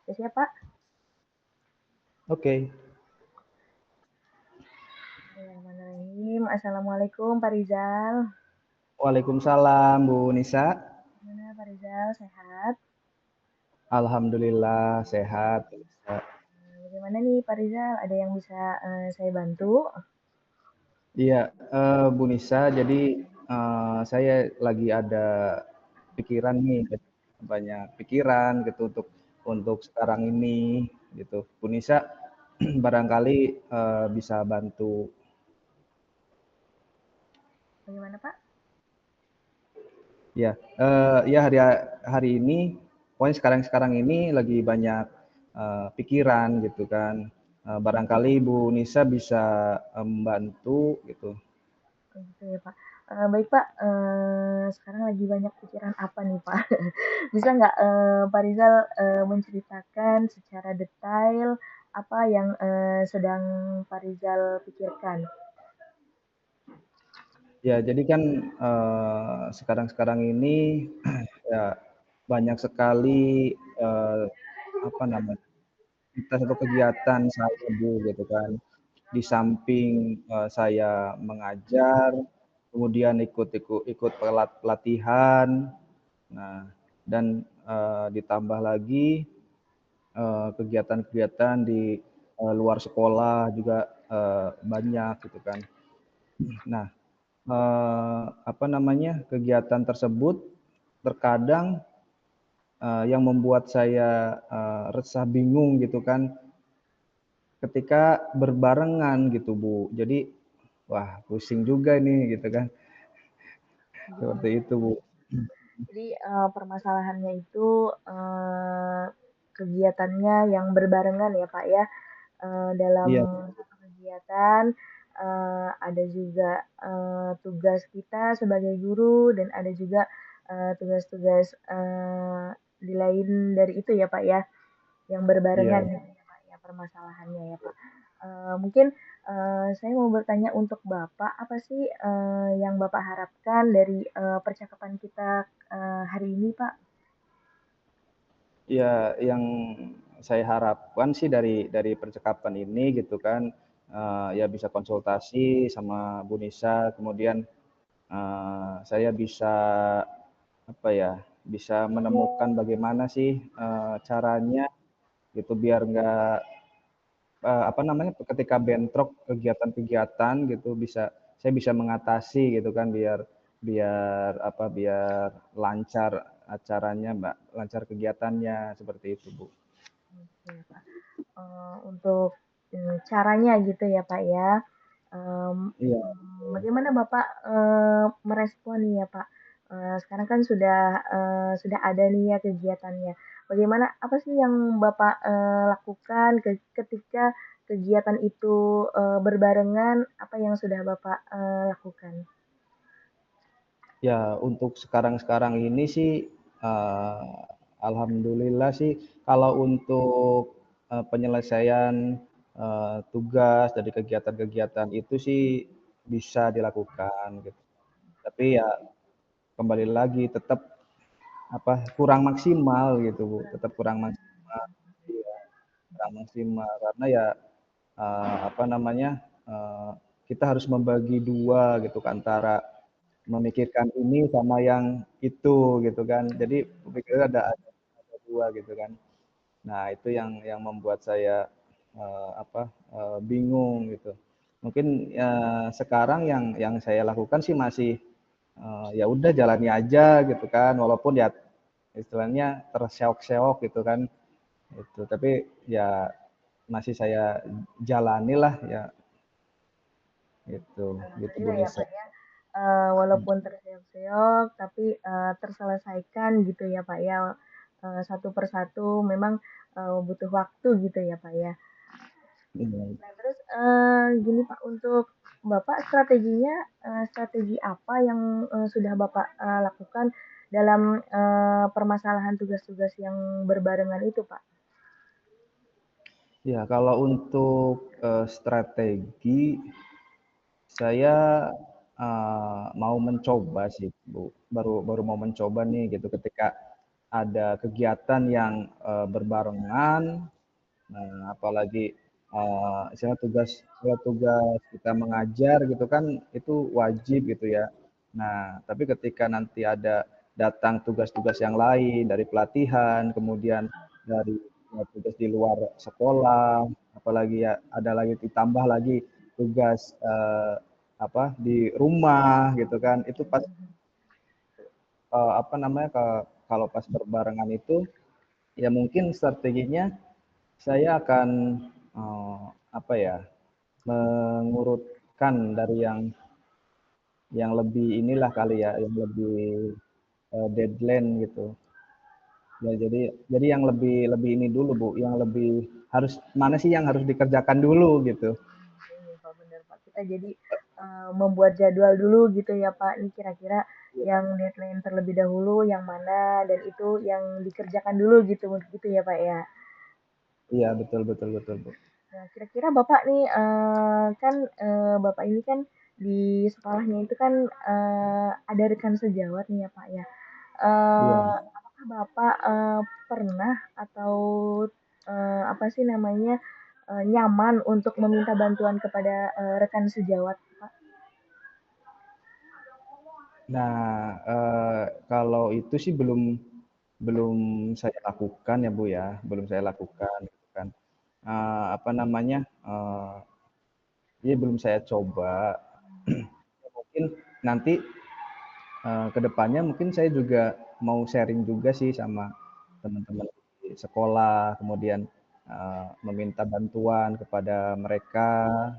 Ya, siapa? Oke, Bismillahirrahmanirrahim. Assalamualaikum Pak Rizal. Waalaikumsalam Bu Nisa. Gimana Pak Rizal? Sehat? Alhamdulillah sehat. Bu Nisa. Bagaimana nih Pak Rizal? Ada yang bisa saya bantu? Iya, Bu Nisa. Jadi saya lagi ada pikiran nih, banyak pikiran gitu untuk sekarang ini gitu. Bu Nisa barangkali bisa bantu. Bagaimana Pak? Ya, ya hari ini, pokoknya sekarang-sekarang ini lagi banyak pikiran gitu kan. Barangkali Bu Nisa bisa membantu gitu. Oh, gitu ya Pak. Baik Pak, sekarang lagi banyak pikiran apa nih Pak? Bisa nggak Pak Rizal menceritakan secara detail apa yang sedang Pak Rizal pikirkan? Ya, jadi kan sekarang-sekarang ini ya banyak sekali apa namanya aktivitas atau kegiatan saya Bu gitu kan. Di samping saya mengajar, kemudian ikut pelatihan. Nah, dan ditambah lagi kegiatan-kegiatan di luar sekolah juga banyak gitu kan. Nah, apa namanya, kegiatan tersebut terkadang yang membuat saya resah, bingung gitu kan, ketika berbarengan gitu Bu. Jadi, wah pusing juga nih gitu kan, seperti itu Bu. Jadi permasalahannya itu kegiatannya yang berbarengan ya Pak ya. Dalam Iya, satu kegiatan ada juga tugas kita sebagai guru dan ada juga tugas-tugas di lain dari itu ya Pak ya, yang berbarengan iya. gitu ya Pak ya permasalahannya ya Pak. Mungkin saya mau bertanya untuk Bapak, apa sih yang Bapak harapkan dari percakapan kita hari ini Pak? Ya, yang saya harapkan sih dari percakapan ini gitu kan, ya bisa konsultasi sama Bu Nisa, kemudian saya bisa apa ya, bisa menemukan bagaimana sih caranya gitu biar nggak apa namanya, ketika bentrok kegiatan-kegiatan gitu saya bisa mengatasi gitu kan biar biar apa, biar lancar acaranya Mbak, lancar kegiatannya, seperti itu Bu. Oke Pak. Untuk caranya gitu ya Pak ya. Iya, Bagaimana Bapak merespon nih ya Pak? Sekarang kan sudah ada nih ya kegiatannya. Bagaimana apa sih yang Bapak lakukan ketika kegiatan itu berbarengan? Apa yang sudah Bapak lakukan? ya untuk sekarang-sekarang ini sih, eee, alhamdulillah sih kalau untuk penyelesaian tugas dari kegiatan-kegiatan itu sih bisa dilakukan gitu. Tapi ya kembali lagi tetap apa, kurang maksimal gitu Bu, tetap kurang maksimal, iya, kurang maksimal karena ya, apa namanya, eee, kita harus membagi 2 gitu kan, antara memikirkan ini sama yang itu gitu kan. Jadi pikirnya ada 2 gitu kan. Nah itu yang membuat saya, apa, bingung gitu. Mungkin, sekarang yang saya lakukan sih masih, ya udah jalani aja gitu kan, walaupun ya istilahnya terseok-seok gitu kan, itu. Tapi ya masih saya jalanilah ya gitu Bu Alhamdulillah ya Nisa. Pak ya. Walaupun terseok-seok tapi terselesaikan gitu ya Pak ya. Satu persatu memang butuh waktu gitu ya Pak ya. Iya. Nah, terus gini Pak, untuk Bapak strateginya strategi apa yang sudah Bapak lakukan dalam permasalahan tugas-tugas yang berbarengan itu, Pak? Ya kalau untuk, strategi, saya mau mencoba sih Bu, baru baru mau mencoba nih gitu ketika ada kegiatan yang berbarengan. Nah, apalagi misalnya tugas kita mengajar gitu kan itu wajib gitu ya. Nah, tapi ketika nanti ada datang tugas-tugas yang lain dari pelatihan, kemudian dari tugas di luar sekolah, apalagi ya ada lagi ditambah lagi tugas apa di rumah gitu kan, itu pas apa namanya kalau pas berbarengan itu ya mungkin strateginya saya akan apa ya mengurutkan dari yang lebih inilah kali ya, yang lebih deadline gitu. Ya jadi yang lebih lebih ini dulu Bu, yang lebih harus mana sih yang harus dikerjakan dulu gitu. Iya Pak, benar Pak. Kita jadi membuat jadwal dulu gitu ya Pak. Ini kira-kira yang deadline terlebih dahulu yang mana dan itu yang dikerjakan dulu gitu gitu ya Pak ya. Iya betul betul betul Bu. Nah, kira-kira Bapak nih kan Bapak ini kan di sekolahnya itu kan ada rekan sejawat nih ya Pak ya. Iya. Apakah Bapak pernah atau apa sih namanya nyaman untuk meminta bantuan kepada rekan sejawat Pak? Nah, kalau itu sih belum belum saya lakukan ya Bu ya, belum saya lakukan gitu kan. Apa namanya? Jadi belum saya coba. Mungkin nanti ke depannya mungkin saya juga mau sharing juga sih sama teman-teman di sekolah, kemudian meminta bantuan kepada mereka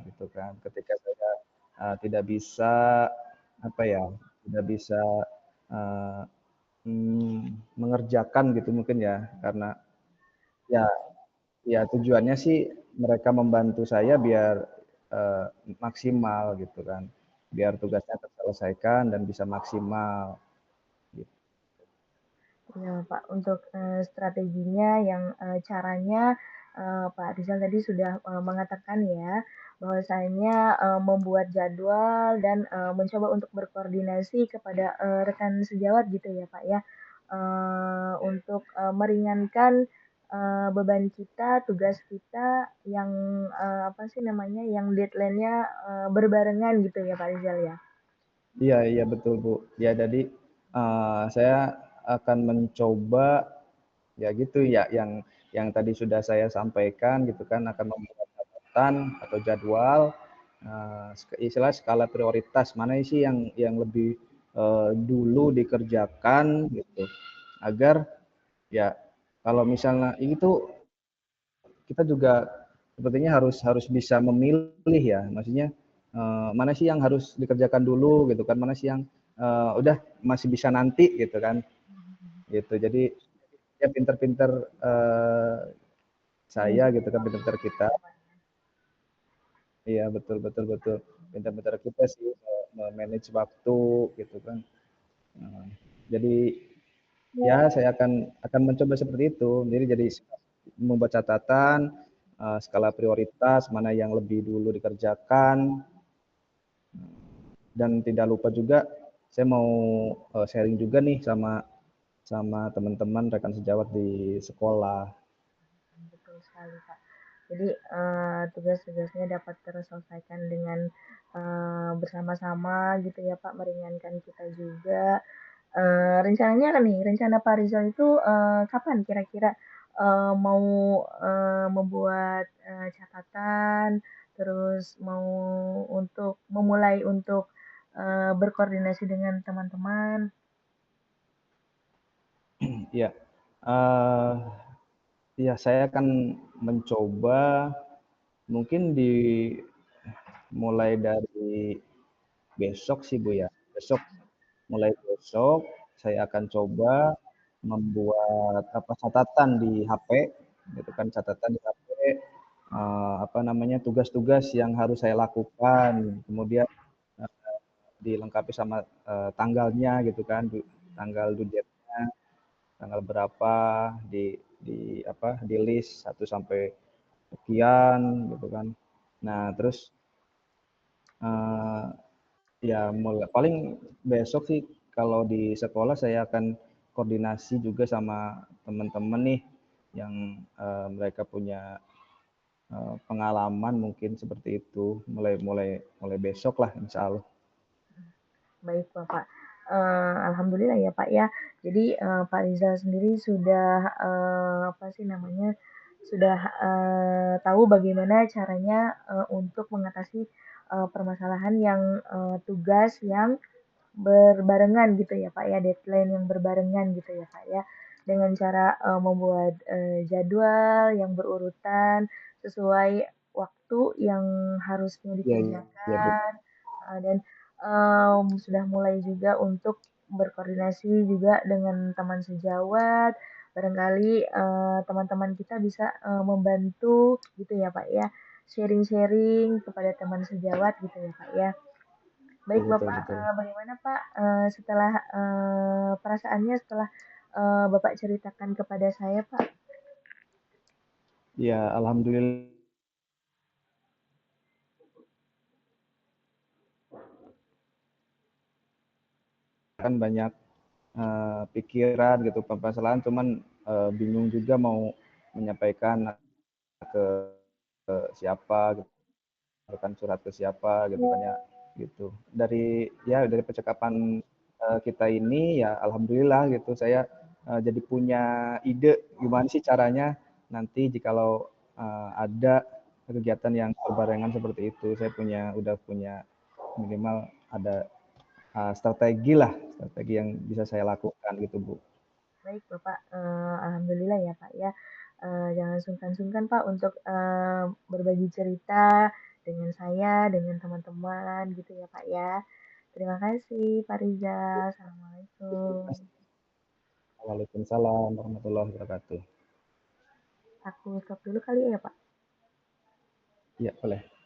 gitu kan. Ketika saya tidak bisa apa ya, tidak bisa eh, mengerjakan gitu mungkin ya, karena ya ya tujuannya sih mereka membantu saya biar eh, maksimal gitu kan, biar tugasnya terselesaikan dan bisa maksimal. Gitu. Ya, Pak, untuk strateginya yang caranya Pak Rizal tadi sudah mengatakan ya bahwasanya membuat jadwal dan mencoba untuk berkoordinasi kepada rekan sejawat gitu ya Pak ya. Untuk meringankan beban kita, tugas kita yang apa sih namanya yang deadline-nya berbarengan gitu ya Pak Rizal ya. Iya, iya betul Bu. Ya jadi saya akan mencoba ya gitu ya yang tadi sudah saya sampaikan gitu kan akan membuat catatan atau jadwal istilah skala prioritas mana sih yang lebih dulu dikerjakan gitu agar ya kalau misalnya itu kita juga sepertinya harus harus bisa memilih ya maksudnya mana sih yang harus dikerjakan dulu gitu kan mana sih yang udah masih bisa nanti gitu kan gitu jadi ya pinter-pinter saya Manajemen gitu kan waktu pinter-pinter gitu kita ya Pak. iya betul betul betul pinter-pinter kita sih manage waktu gitu kan. Nah, jadi ya saya akan mencoba seperti itu jadi membuat catatan skala prioritas mana yang lebih dulu dikerjakan dan tidak lupa juga saya mau sharing juga nih sama sama teman-teman rekan sejawat di sekolah. Betul sekali, Kak. Jadi, tugas-tugasnya dapat terselesaikan dengan, bersama-sama gitu ya, Pak, meringankan kita juga. Rencananya kan nih, rencana Pak Rizal itu, kapan kira-kira, mau, membuat, catatan, terus mau untuk memulai untuk, berkoordinasi dengan teman-teman? Ya, uh, ya saya akan mencoba mungkin mulai dari besok sih Bu ya. Mulai besok saya akan coba membuat apa catatan di HP, gitu kan catatan di HP apa namanya tugas-tugas yang harus saya lakukan, kemudian dilengkapi sama tanggalnya gitu kan, tanggal due date-nya, tanggal berapa di apa di list 1 sampai sekian gitu kan. Nah, terus ya mulai paling besok sih kalau di sekolah saya akan koordinasi juga sama teman-teman nih yang mereka punya pengalaman mungkin seperti itu mulai mulai mulai besok lah insya Allah. Baik Bapak. Alhamdulillah ya Pak ya. Jadi Pak Rizal sendiri sudah apa sih namanya sudah tahu bagaimana caranya untuk mengatasi permasalahan yang tugas yang berbarengan gitu ya Pak ya, deadline yang berbarengan gitu ya Pak ya, dengan cara membuat jadwal yang berurutan sesuai waktu yang harusnya Iya, iya, iya, Bu. dikerjakan, dan sudah mulai juga untuk berkoordinasi juga dengan teman sejawat, barangkali teman-teman kita bisa membantu gitu ya Pak ya, sharing-sharing kepada teman sejawat gitu ya Pak ya. Baik Betul, Bapak, betul. bagaimana Pak, setelah, perasaannya setelah, Bapak ceritakan kepada saya Pak? Ya, alhamdulillah kan banyak pikiran gitu permasalahan, cuman bingung juga mau menyampaikan ke siapa gitu kan, surat ke siapa gitu kan ya gitu. Dari percakapan kita ini ya alhamdulillah gitu saya jadi punya ide gimana sih caranya nanti jikalau ada kegiatan yang berbarengan seperti itu. Saya udah punya minimal ada strategi lah, strategi yang bisa saya lakukan gitu Bu. Baik Bapak, alhamdulillah ya Pak ya, jangan sungkan-sungkan Pak untuk, berbagi cerita dengan saya, dengan teman-teman gitu ya Pak ya. Terima kasih Pak Rizal, assalamualaikum. Waalaikumsalam warahmatullahi wabarakatuh. Aku stop dulu kali ya Pak? Iya boleh.